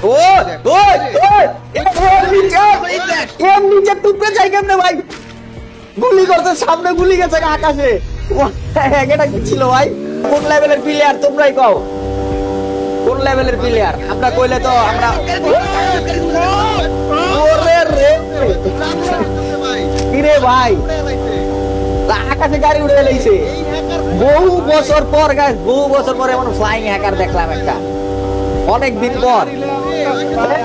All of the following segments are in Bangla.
ও ও এম নিচে টুকরে যাই কেমনে ভাই গুলি করতে সামনে গুলি গেছে আকাশে এটা কি ছিল ভাই কোন লেভেলের প্লেয়ার তোমরাই কও কোন লেভেলের প্লেয়ার আমরা কইলে তো আমরা ওরে রে কিরে ভাই আকাশে গাড়ি উড়ে লাইছে বহু বছর পর গাইস বহু বছর পরে এমন ফ্লাইং হ্যাকার দেখলাম একটা অনেক দিন পর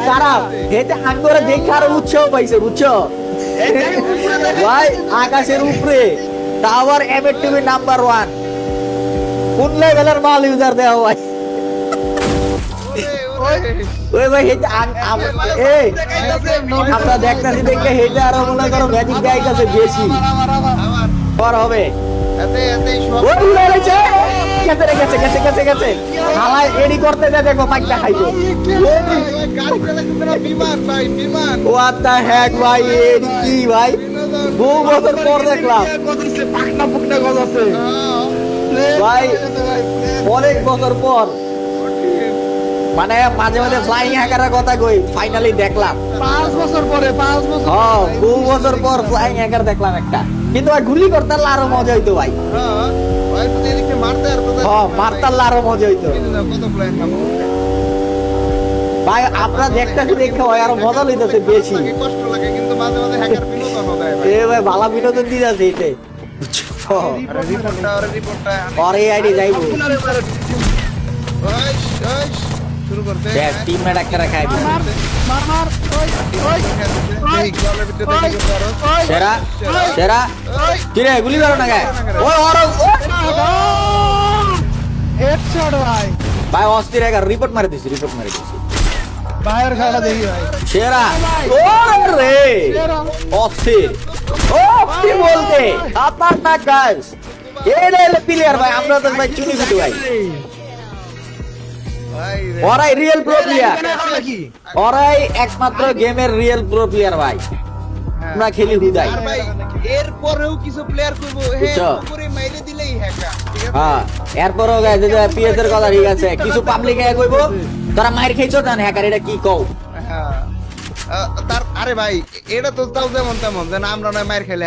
খারাপ এতে আঙ্গরে দেখে আরো উৎসাহ পাইছে বুঝছো ভাই আকাশের উপরে টাওয়ার এমএটিভি নাম্বার 1 কোন লেভেলের মাল ইউজার দেওয়া ভাই ওই ভাই এটা এই আমরা দেখতাছি দেখে হেডে আরো মনে করো ম্যাজিক গাইড আছে বেশি পর হবে এতে সব ওই লড়াইছে গেছে গেছে গেছে গেছে গেছে হালাই এডি করতে যা দেখো পাইটা খাইছো গাড়ি চালাচ্ছে বিমান ভাই বিমান হোয়াট দা হেক ভাই এডি কি ভাই বহু বছর পর দেখলাম পাকনা পুকনা গজ আছে ভাই অনেক বছর পর মানে মাঝে মাঝে ফ্লাইং হ্যাকারের কথা কই ফাইনালি দেখলাম 5 বছর পরে 5 বছর হ্যাঁ বহু বছর পর ফ্লাইং হ্যাকার দেখলাম একটা কিন্তু ভাই গুলি করতে আরো মজা হইতো ভাই হ্যাঁ ভাই তো এদিকে মারতে আর কথা হ্যাঁ মারতে আরো মজা হইতো কত ফ্লাইং ভাই আপনারা দেখতেছি দেখে ভাই আরো মজা লইতেছে বেশি কষ্ট লাগে কিন্তু মাঝে মাঝে হ্যাকার বিনোদন দেয় ভাই ভাই ভালো বিনোদন দিতাছে এতে রিপোর্টটা পরে আইডি যাইবো ওই ওই শুরু করতে দেখ টিমমেট একটা রাখাই দিছে মার মার ওই এই গলের ভিতরে দেখি করো সেরা সেরা কিরে গুলি করো না গায় ওই ওর হেডশট ভাই ভাই অস্থির একটা রিপোর্ট মারি দিছি বাইরে খাওয়া দেখি ভাই সেরা ওরে অস্থির ও কি বলতে আপনার না গাইস এলে প্লেয়ার ভাই আমরা তো ভাই চুনি ফুটু ভাই ওরাই রিয়েল প্রো প্লেয়ার ওরাই একমাত্র গেমের রিয়েল প্রো প্লেয়ার ভাই আমরা খেলি হুদাই এর পরেও কিছু প্লেয়ার কইবো হে উপরে মাইরে দিলেই হ্যাকার হ্যাঁ এরপরও গাইস যে পিএস এর কথা ঠিক আছে কিছু পাবলিক এ কইবো তোরা মাইর খাইছো না হ্যাকার এটা কি কও তার আরে ভাই এটা তো তাও যেমন তেমন যে আমরা নয় মাইর খেলে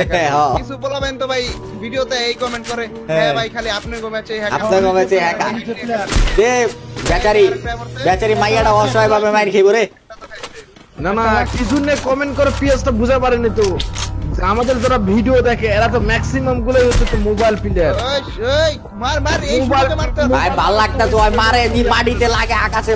কিছু বলবেন তো ভাই ভিডিওতে এই কমেন্ট করে হ্যাঁ ভাই খালি আপনার গো ম্যাচে হ্যাকার আপনার গো ম্যাচে হ্যাকার দে বেচারি মাইয়াটা অসহায় ভাবে মাইর খাইবো রে না না কিছুনে কমেন্ট করে পিএসটা বুঝা পারেনি তো আমাদের যারা ভিডিও দেখে এরা তো ম্যাক্সিমাম গুলো হচ্ছে তো মোবাইল প্লেয়ার এই মার মার এই মারতে ভাই ভালো লাগতা তো মারে দি মাটিতে লাগে আকাশে